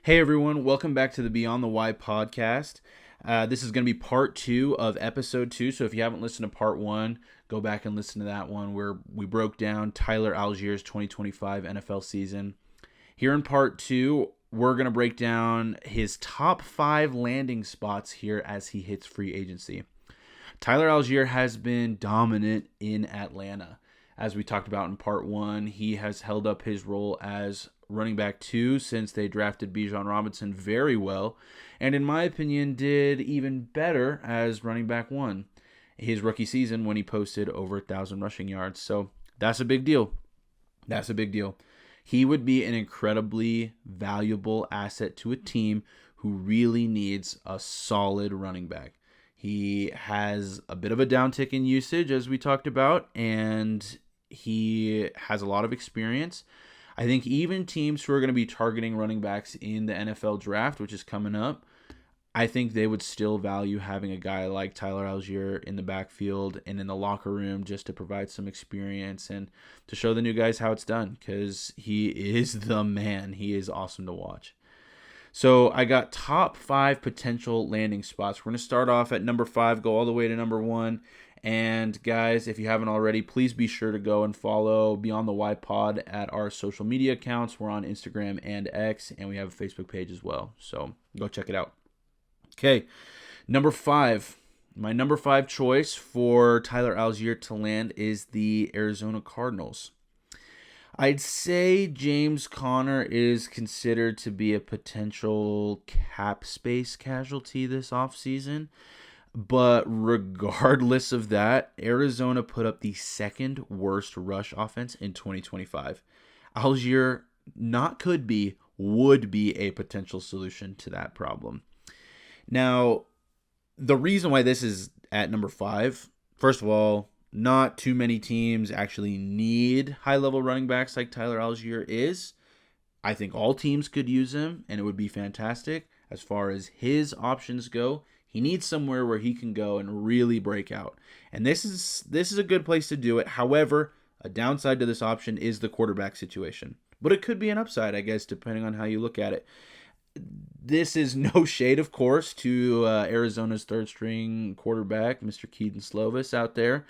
Hey everyone, welcome back to the Beyond the Why podcast. This is going to be part 2 of episode 2. So if you haven't listened to part 1, go back and listen to that one where we broke down Tyler Allgeier's 2025 NFL season. Here in part 2, we're going to break down his top 5 landing spots here as he hits free agency. Tyler Allgeier has been dominant in Atlanta. As we talked about in part 1, he has held up his role as running back 2 since they drafted Bijan Robinson very well, and in my opinion did even better as running back 1 his rookie season when he posted over 1,000 rushing yards. So that's a big deal. That's a big deal. He would be an incredibly valuable asset to a team who really needs a solid running back. He has a bit of a downtick in usage, as we talked about, and he has a lot of experience. I think even teams who are going to be targeting running backs in the NFL draft, which is coming up, I think they would still value having a guy like Tyler Allgeier in the backfield and in the locker room just to provide some experience and to show the new guys how it's done, because he is the man. He is awesome to watch. So I got top 5 potential landing spots. We're going to start off at number 5, go all the way to number 1. And guys, if you haven't already, please be sure to go and follow Beyond the Why Pod at our social media accounts. We're on Instagram and X, and we have a Facebook page as well. So go check it out. Okay, number 5. My number 5 choice for Tyler Allgeier to land is the Arizona Cardinals. I'd say James Conner is considered to be a potential cap space casualty this offseason. But regardless of that, Arizona put up the second worst rush offense in 2025. Allgeier would be a potential solution to that problem. Now, the reason why this is at number 5, first of all, not too many teams actually need high-level running backs like Tyler Allgeier is. I think all teams could use him, and it would be fantastic. As far as his options go, he needs somewhere where he can go and really break out. And this is a good place to do it. However, a downside to this option is the quarterback situation. But it could be an upside, I guess, depending on how you look at it. This is no shade, of course, to Arizona's third-string quarterback, Mr. Keaton Slovis out there.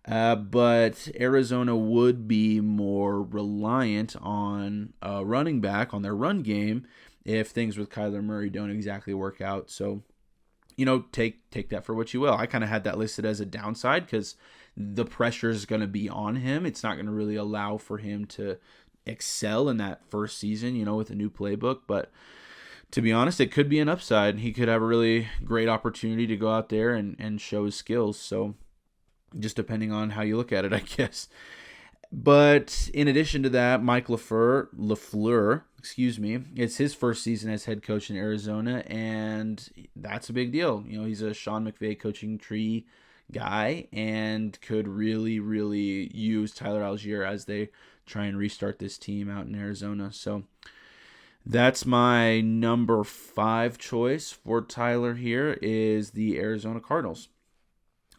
But Arizona would be more reliant on a running back, on their run game, if things with Kyler Murray don't exactly work out. So, take that for what you will. I kind of had that listed as a downside because the pressure is going to be on him. It's not going to really allow for him to excel in that first season, with a new playbook. But to be honest, it could be an upside. He could have a really great opportunity to go out there and show his skills. So just depending on how you look at it, I guess. But in addition to that, Mike LaFleur, it's his first season as head coach in Arizona, and that's a big deal. He's a Sean McVay coaching tree guy and could really, really use Tyler Allgeier as they try and restart this team out in Arizona. So that's my number 5 choice for Tyler here is the Arizona Cardinals.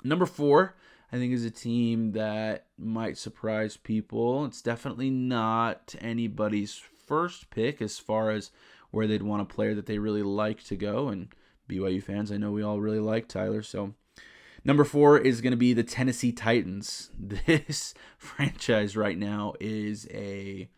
Number 4, I think, is a team that might surprise people. It's definitely not anybody's first pick as far as where they'd want a player that they really like to go. And BYU fans, I know we all really like Tyler. So number 4 is going to be the Tennessee Titans. This franchise right now is a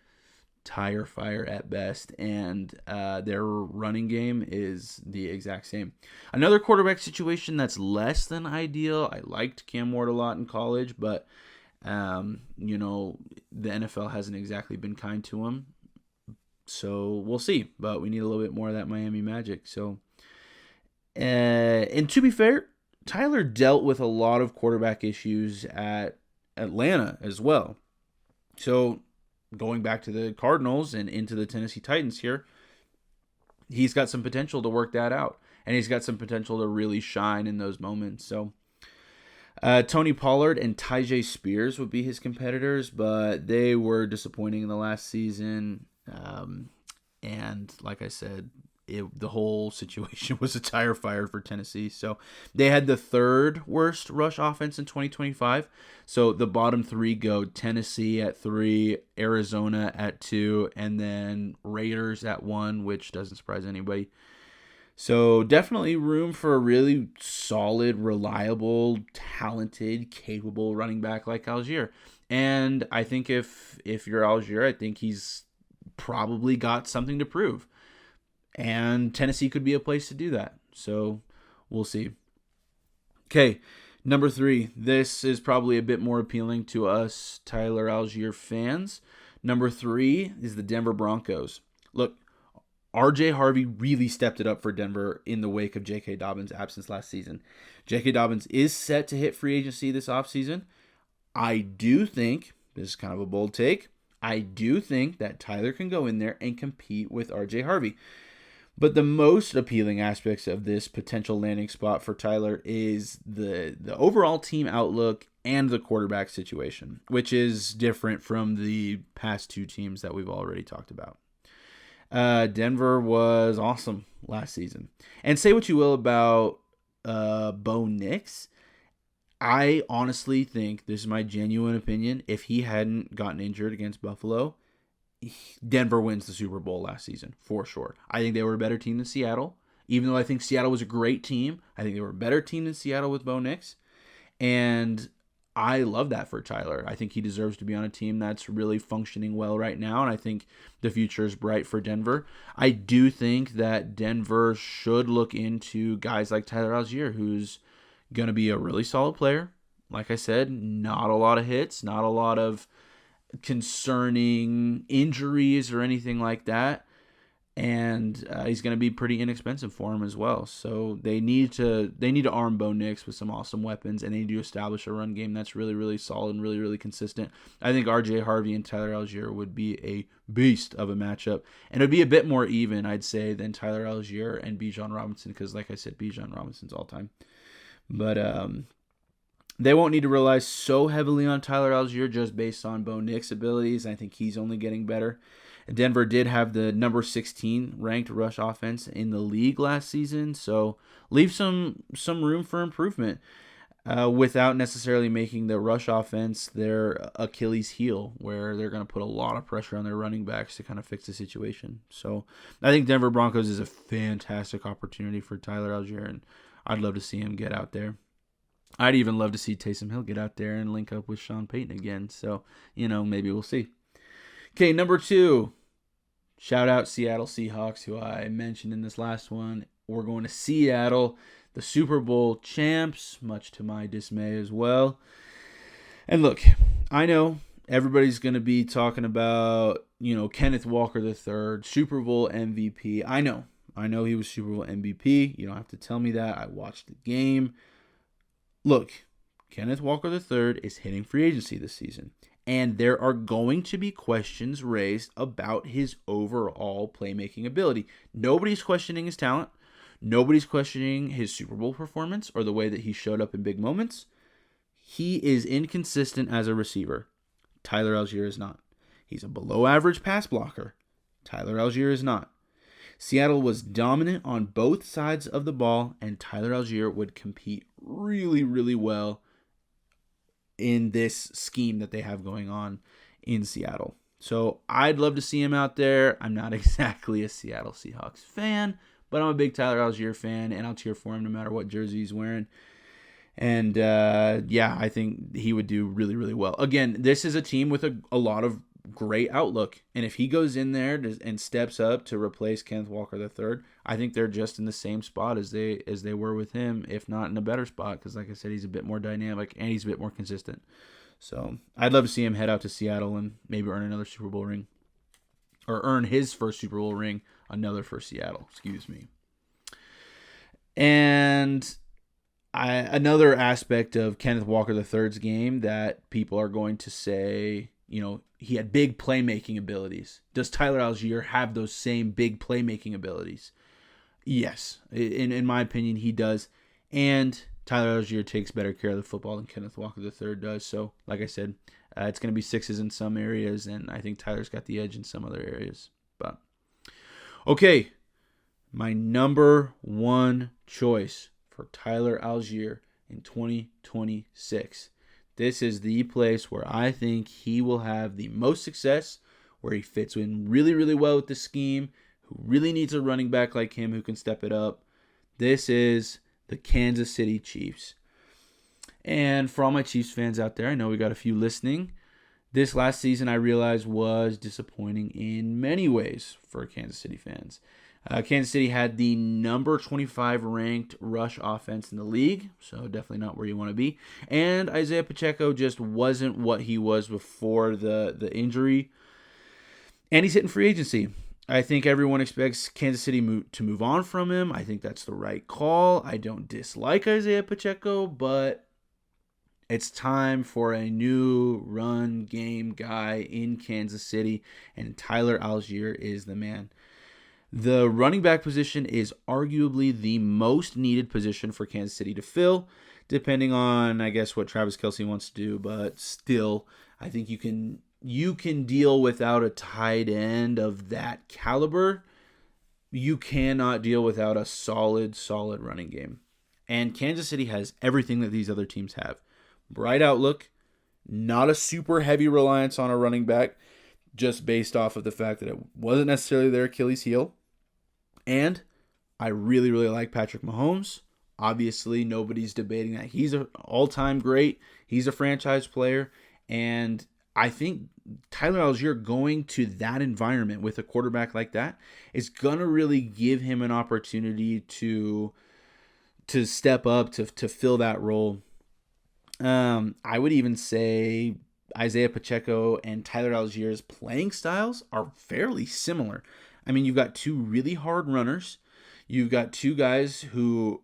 tire fire at best, and their running game is the exact same. Another quarterback situation that's less than ideal. I liked Cam Ward a lot in college, but the NFL hasn't exactly been kind to him. So we'll see, but we need a little bit more of that Miami magic. So, and to be fair, Tyler dealt with a lot of quarterback issues at Atlanta as well. So going back to the Cardinals and into the Tennessee Titans here, he's got some potential to work that out. And he's got some potential to really shine in those moments. So Tony Pollard and Tyjae Spears would be his competitors, but they were disappointing in the last season. And like I said, the whole situation was a tire fire for Tennessee. So they had the third worst rush offense in 2025. So the bottom three go Tennessee at 3, Arizona at 2, and then Raiders at 1, which doesn't surprise anybody. So definitely room for a really solid, reliable, talented, capable running back like Allgeier. And I think if you're Allgeier, I think he's probably got something to prove. And Tennessee could be a place to do that. So we'll see. Okay, number 3. This is probably a bit more appealing to us Tyler Allgeier fans. Number 3 is the Denver Broncos. Look, RJ Harvey really stepped it up for Denver in the wake of J.K. Dobbins' absence last season. J.K. Dobbins is set to hit free agency this offseason. I do think, this is kind of a bold take, I do think that Tyler can go in there and compete with RJ Harvey. But the most appealing aspects of this potential landing spot for Tyler is the overall team outlook and the quarterback situation, which is different from the past 2 teams that we've already talked about. Denver was awesome last season. And say what you will about Bo Nix, I honestly think, this is my genuine opinion, if he hadn't gotten injured against Buffalo, Denver wins the Super Bowl last season, for sure. I think they were a better team than Seattle. Even though I think Seattle was a great team, I think they were a better team than Seattle with Bo Nix. And I love that for Tyler. I think he deserves to be on a team that's really functioning well right now, and I think the future is bright for Denver. I do think that Denver should look into guys like Tyler Allgeier, who's going to be a really solid player. Like I said, not a lot of hits, not a lot of concerning injuries or anything like that. And he's going to be pretty inexpensive for him as well. So they need to arm Bo Nix with some awesome weapons, and they need to establish a run game that's really, really solid and really, really consistent. I think RJ Harvey and Tyler Allgeier would be a beast of a matchup, and it would be a bit more even, I'd say, than Tyler Allgeier and Bijan Robinson, because like I said, Bijan Robinson's all time. But they won't need to rely so heavily on Tyler Allgeier just based on Bo Nix's abilities. I think he's only getting better. Denver did have the number 16 ranked rush offense in the league last season, so leave some room for improvement without necessarily making the rush offense their Achilles heel, where they're going to put a lot of pressure on their running backs to kind of fix the situation. So I think Denver Broncos is a fantastic opportunity for Tyler Allgeier, and I'd love to see him get out there. I'd even love to see Taysom Hill get out there and link up with Sean Payton again. So, maybe we'll see. Okay, number 2. Shout out Seattle Seahawks, who I mentioned in this last one. We're going to Seattle, the Super Bowl champs, much to my dismay as well. And look, I know everybody's going to be talking about, Kenneth Walker III, Super Bowl MVP. I know he was Super Bowl MVP. You don't have to tell me that. I watched the game. Look, Kenneth Walker III is hitting free agency this season, and there are going to be questions raised about his overall playmaking ability. Nobody's questioning his talent. Nobody's questioning his Super Bowl performance or the way that he showed up in big moments. He is inconsistent as a receiver. Tyler Allgeier is not. He's a below-average pass blocker. Tyler Allgeier is not. Seattle was dominant on both sides of the ball, and Tyler Allgeier would compete really, really well in this scheme that they have going on in Seattle. So I'd love to see him out there. I'm not exactly a Seattle Seahawks fan, but I'm a big Tyler Allgeier fan, and I'll cheer for him no matter what jersey he's wearing. And I think he would do really, really well. Again, this is a team with a lot of great outlook, and if he goes in there and steps up to replace Kenneth Walker III, I think they're just in the same spot as they were with him, if not in a better spot, because like I said, he's a bit more dynamic and he's a bit more consistent. So I'd love to see him head out to Seattle and maybe earn another Super Bowl ring, or earn his first Super Bowl ring, another for Seattle, excuse me. And another aspect of Kenneth Walker III's game that people are going to say, he had big playmaking abilities. Does Tyler Allgeier have those same big playmaking abilities? Yes. In my opinion, he does. And Tyler Allgeier takes better care of the football than Kenneth Walker III does. So, like I said, it's going to be 6s in some areas, and I think Tyler's got the edge in some other areas. But okay, my number one choice for Tyler Allgeier in 2026. This is the place where I think he will have the most success, where he fits in really, really well with the scheme, who really needs a running back like him who can step it up. This is the Kansas City Chiefs. And for all my Chiefs fans out there, I know we got a few listening. This last season, I realized, was disappointing in many ways for Kansas City fans. Kansas City had the number 25 ranked rush offense in the league, so definitely not where you want to be. And Isaiah Pacheco just wasn't what he was before the injury. And he's hitting free agency. I think everyone expects Kansas City to move on from him. I think that's the right call. I don't dislike Isaiah Pacheco, but it's time for a new run game guy in Kansas City, and Tyler Allgeier is the man. The running back position is arguably the most needed position for Kansas City to fill, depending on, I guess, what Travis Kelce wants to do. But still, I think you can deal without a tight end of that caliber. You cannot deal without a solid running game. And Kansas City has everything that these other teams have. Bright outlook, not a super heavy reliance on a running back, just based off of the fact that it wasn't necessarily their Achilles heel. And I really, really like Patrick Mahomes. Obviously, nobody's debating that. He's an all-time great. He's a franchise player. And I think Tyler Allgeier going to that environment with a quarterback like that is going to really give him an opportunity to step up, to fill that role. I would even say Isaiah Pacheco and Tyler Allgeier's playing styles are fairly similar. I mean, you've got two really hard runners. You've got two guys who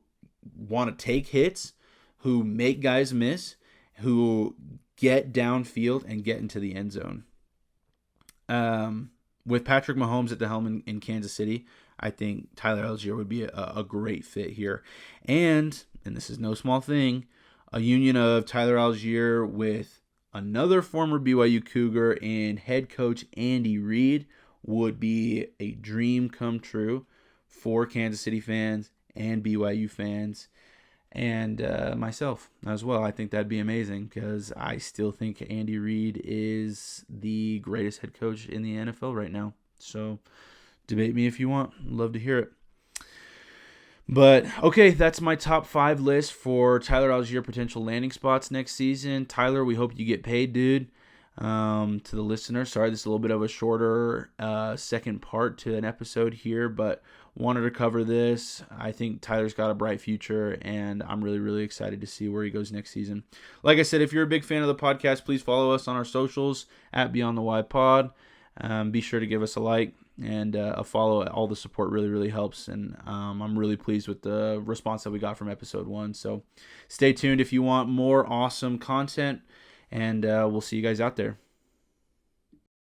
want to take hits, who make guys miss, who get downfield and get into the end zone. With Patrick Mahomes at the helm in Kansas City, I think Tyler Allgeier would be a great fit here. And this is no small thing, a union of Tyler Allgeier with another former BYU Cougar and head coach Andy Reid would be a dream come true for Kansas City fans and BYU fans and myself as well. I think that'd be amazing because I still think Andy Reid is the greatest head coach in the NFL right now. So debate me if you want. Love to hear it. But, okay, that's my top 5 list for Tyler Allgeier potential landing spots next season. Tyler, we hope you get paid, dude. To the listener, sorry, this is a little bit of a shorter second part to an episode here, but wanted to cover this. I think Tyler's got a bright future, and I'm really, really excited to see where he goes next season. Like I said, if you're a big fan of the podcast, please follow us on our socials at Beyond the Y Pod. Be sure to give us a like and a follow. All the support really, really helps, and I'm really pleased with the response that we got from episode 1. So stay tuned if you want more awesome content, and we'll see you guys out there.